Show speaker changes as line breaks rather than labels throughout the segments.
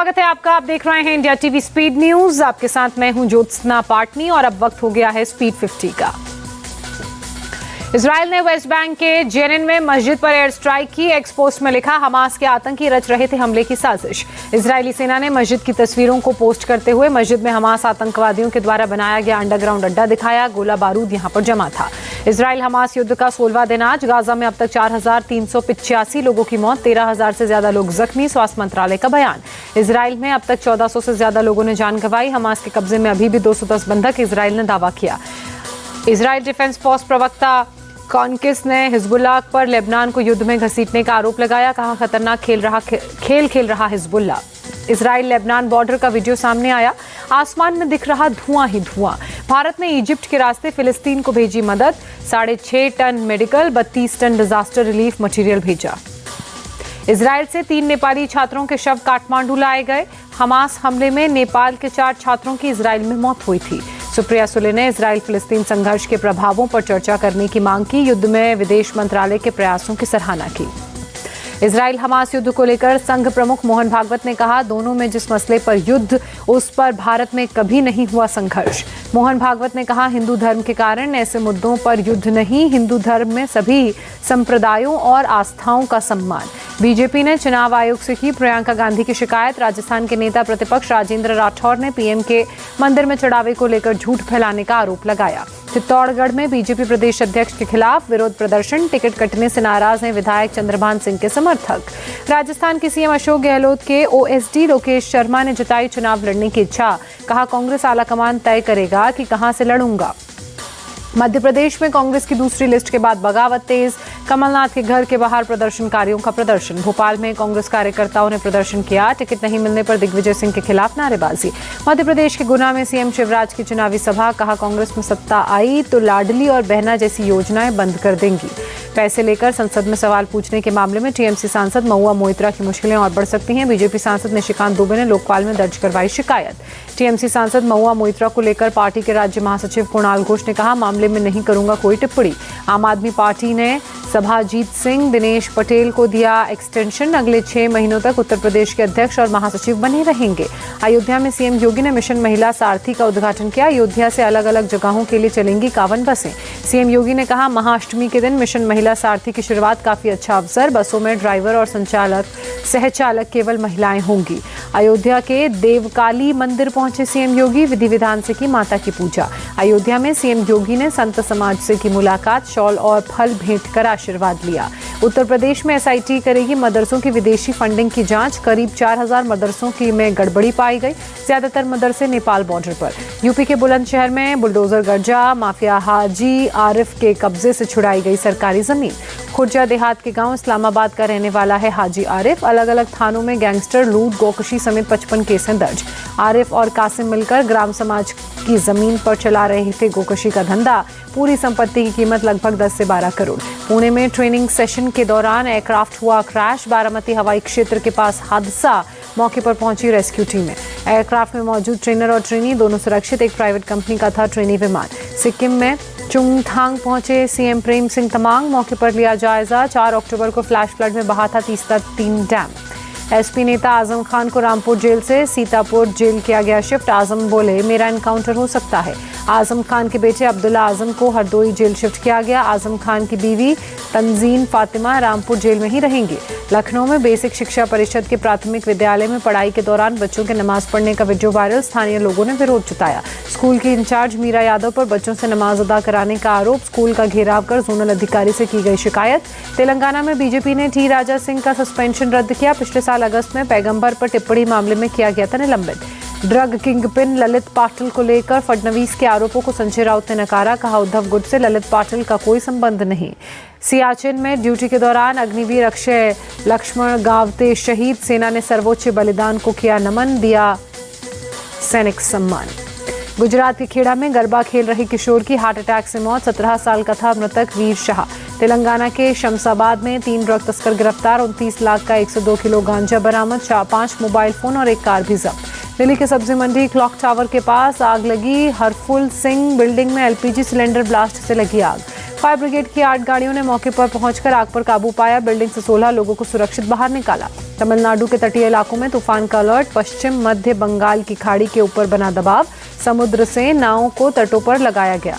स्वागत है आपका। आप देख रहे हैं इंडिया टीवी स्पीड न्यूज। आपके साथ मैं हूं ज्योत्सना पाटनी और अब वक्त हो गया है स्पीड 50 का। इजराइल ने वेस्ट बैंक के जेनिन में मस्जिद पर एयर स्ट्राइक की। एक्सपोस्ट में लिखा, हमास के आतंकी रच रहे थे हमले की साजिश। इजरायली सेना ने मस्जिद की तस्वीरों को पोस्ट करते हुए मस्जिद में हमास आतंकवादियों के द्वारा बनाया गया अंडरग्राउंड अड्डा दिखाया। गोला बारूद यहां पर जमा था। इजराइल हमास युद्ध का 16वां दिन आज। गाजा में अब तक 4,385 लोगों की मौत, 13,000 से ज्यादा लोग जख्मी। स्वास्थ्य मंत्रालय का बयान। इजराइल में अब तक 1400 से ज्यादा लोगों ने जान गंवाई। हमास के कब्जे में अभी भी 210 बंधक, इजराइल ने दावा किया। इजराइल डिफेंस फोर्स प्रवक्ता कॉन्किस ने हिजबुल्लाह पर लेबनान को युद्ध में घसीटने का आरोप लगाया। कहा, खतरनाक खेल खेल रहा हिजबुल्लाह। इजराइल लेबनान बॉर्डर का वीडियो सामने आया। आसमान में दिख रहा धुआं ही धुआं। भारत ने इजिप्ट के रास्ते फिलिस्तीन को भेजी मदद। 6.5 ton medical, 32 ton disaster relief material भेजा। इजराइल से 3 नेपाली छात्रों के शव काठमांडू लाए गए। हमास हमले में नेपाल के 4 छात्रों की इजराइल में मौत हुई थी। सुप्रिया सुले ने इजराइल फिलिस्तीन संघर्ष के प्रभावों पर चर्चा करने की मांग की। युद्ध में विदेश मंत्रालय के प्रयासों की सराहना की। इजराइल हमास युद्ध को लेकर संघ प्रमुख मोहन भागवत ने कहा, दोनों में जिस मसले पर युद्ध, उस पर भारत में कभी नहीं हुआ संघर्ष। मोहन भागवत ने कहा, हिंदू धर्म के कारण ऐसे मुद्दों पर युद्ध नहीं, हिंदू धर्म में सभी संप्रदायों और आस्थाओं का सम्मान। बीजेपी ने चुनाव आयोग से की प्रियंका गांधी की शिकायत। राजस्थान के नेता प्रतिपक्ष राजेंद्र राठौर ने पीएम के मंदिर में चढ़ावे को लेकर झूठ फैलाने का आरोप लगाया। चित्तौड़गढ़ में बीजेपी प्रदेश अध्यक्ष के खिलाफ विरोध प्रदर्शन। टिकट कटने से नाराज हैं विधायक चंद्रभान सिंह के समर्थक। राजस्थान के सीएम अशोक गहलोत के ओएसडी लोकेश शर्मा ने जताई चुनाव लड़ने की इच्छा। कहा, कांग्रेस आलाकमान तय करेगा कि कहां से लड़ूंगा। मध्य प्रदेश में कांग्रेस की दूसरी लिस्ट के बाद बगावत तेज। कमलनाथ के घर के बाहर प्रदर्शनकारियों का प्रदर्शन। भोपाल में कांग्रेस कार्यकर्ताओं ने प्रदर्शन किया। टिकट नहीं मिलने पर दिग्विजय सिंह के खिलाफ नारेबाजी। मध्य प्रदेश के गुना में सीएम शिवराज की चुनावी सभा। कहा, कांग्रेस में सत्ता आई तो लाडली और बहना जैसी योजनाएं बंद कर देंगी। पैसे लेकर संसद में सवाल पूछने के मामले में टीएमसी सांसद महुआ मोइत्रा की मुश्किलें और बढ़ सकती हैं। बीजेपी सांसद निशिकांत दुबे ने लोकपाल में दर्ज करवाई शिकायत। टीएमसी सांसद महुआ मोइत्रा को लेकर पार्टी के राज्य महासचिव कुणाल घोष ने कहा, मामले में नहीं करूंगा कोई टिप्पणी। आम आदमी पार्टी ने सभाजीत सिंह दिनेश पटेल को दिया एक्सटेंशन। अगले 6 महीनों तक उत्तर प्रदेश के अध्यक्ष और महासचिव बने रहेंगे। अयोध्या में सीएम योगी ने मिशन महिला सारथी का उद्घाटन किया। अयोध्या से अलग अलग जगहों के लिए चलेंगी 51 बसें। सीएम योगी ने कहा, महाअष्टमी के दिन मिशन महिला सारथी की शुरुआत, काफी अच्छा अवसर। बसों में ड्राइवर और सहचालक केवल महिलाएं होंगी। अयोध्या के देवकाली मंदिर पहुंचे सीएम योगी। विधि विधान से की माता की पूजा। अयोध्या में सीएम योगी ने संत समाज से की मुलाकात। शॉल और फल भेंट कर आशीर्वाद लिया। उत्तर प्रदेश में एसआईटी करेगी मदरसों की विदेशी फंडिंग की जांच। करीब 4,000 मदरसों की में गड़बड़ी पाई गई। ज्यादातर मदरसे नेपाल बॉर्डर पर। यूपी के बुलंदशहर में बुलडोजर गरजा। माफिया हाजी आरिफ के कब्जे से छुड़ाई गई सरकारी जमीन। खुर्जा देहात के गांव इस्लामाबाद का रहने वाला है हाजी आरिफ। अलग अलग थानों में गैंगस्टर, लूट, गोकशी समेत 55 केसें दर्ज। आरिफ और कासिम मिलकर ग्राम समाज की जमीन पर चला रहे थे गोकशी का धंधा। पूरी संपत्ति की कीमत लगभग 10 से 12 करोड़। पुणे में ट्रेनिंग सेशन के दौरान एयरक्राफ्ट हुआ क्रैश। बारामती हवाई क्षेत्र के पास हादसा। मौके पर पहुंची रेस्क्यू टीमें। एयरक्राफ्ट में मौजूद ट्रेनर और ट्रेनी दोनों सुरक्षित। एक प्राइवेट कंपनी का था ट्रेनी विमान। सिक्किम में चुंगथांग पहुंचे सीएम प्रेम सिंह तमांग। मौके पर लिया जायजा। 4 अक्टूबर को फ्लैश फ्लड में बहा था तीस्ता 3 डैम। एसपी नेता आजम खान को रामपुर जेल से सीतापुर जेल किया गया शिफ्ट। आजम बोले, मेरा एनकाउंटर हो सकता है। आजम खान के बेटे अब्दुल्ला आजम को हरदोई जेल शिफ्ट किया गया। आजम खान की बीवी तंजीन फातिमा रामपुर जेल में ही रहेंगी। लखनऊ में बेसिक शिक्षा परिषद के प्राथमिक विद्यालय में पढ़ाई के दौरान बच्चों के नमाज पढ़ने का वीडियो वायरल। स्थानीय लोगों ने विरोध जताया। स्कूल की इंचार्ज मीरा यादव पर बच्चों से नमाज अदा कराने का आरोप। स्कूल का घेराव कर जोनल अधिकारी से की गई शिकायत। तेलंगाना में बीजेपी ने टी राजा सिंह का सस्पेंशन रद्द किया। पिछले साल अगस्त में पैगंबर पर टिप्पणी मामले में किया गया था निलंबित। ड्रग किंगपिन ललित पाटिल को लेकर फडणवीस के आरोपों को संजय राउत ने नकारा। कहा, उद्धव गुट से ललित पाटिल का कोई संबंध नहीं। सियाचिन में ड्यूटी के दौरान अग्निवीर अक्षय लक्ष्मण गावते शहीद। सेना ने सर्वोच्च बलिदान को किया नमन, दिया सैनिक सम्मान। गुजरात के खेड़ा में गरबा खेल रहे किशोर की हार्ट अटैक से मौत। 17 साल का था मृतक वीर शाह। तेलंगाना के शमशाबाद में 3 ड्रग तस्कर गिरफ्तार। 29 लाख का 102 किलो गांजा बरामद। 5 मोबाइल फोन और 1 कार भी जब्त। दिल्ली के सब्जी मंडी क्लॉक टावर के पास आग लगी। हरफुल सिंह बिल्डिंग में एलपीजी सिलेंडर ब्लास्ट से लगी आग। फायर ब्रिगेड की 8 गाड़ियों ने मौके पर पहुंचकर आग पर काबू पाया। बिल्डिंग से 16 लोगों को सुरक्षित बाहर निकाला। तमिलनाडु के तटीय इलाकों में तूफान का अलर्ट। पश्चिम मध्य बंगाल की खाड़ी के ऊपर बना दबाव, समुद्र से नावों को तटों पर लगाया गया।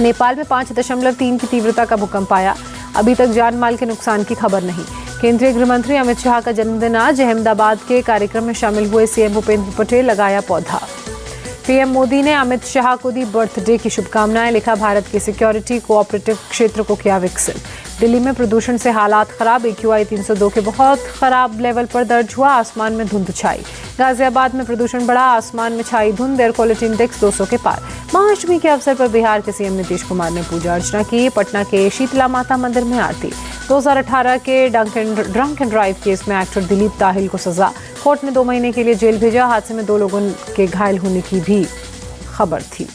नेपाल में 5.3 की तीव्रता का भूकंप आया। अभी तक जान माल के नुकसान की खबर नहीं। केंद्रीय गृह मंत्री अमित शाह का जन्मदिन आज। अहमदाबाद के कार्यक्रम में शामिल हुए सीएम भूपेंद्र पटेल, लगाया पौधा। पीएम मोदी ने अमित शाह को दी बर्थडे की शुभकामनाएं। लिखा, भारत के सिक्योरिटी कोऑपरेटिव क्षेत्र को किया विकसित। दिल्ली में प्रदूषण से हालात खराब। AQI 302 के बहुत खराब लेवल पर दर्ज हुआ। आसमान में धुंध छाई। गाजियाबाद में प्रदूषण बढ़ा। आसमान में छाई धुंध। एयर क्वालिटी इंडेक्स 200 के पार। महाअष्टमी के अवसर पर बिहार के सीएम नीतीश कुमार ने पूजा अर्चना की। पटना के शीतला माता मंदिर में आरती। 2018 के ड्रंक एंड ड्राइव केस में एक्टर दिलीप ताहिल को सजा। कोर्ट ने 2 महीने के लिए जेल भेजा। हादसे में 2 लोगों के घायल होने की भी खबर थी।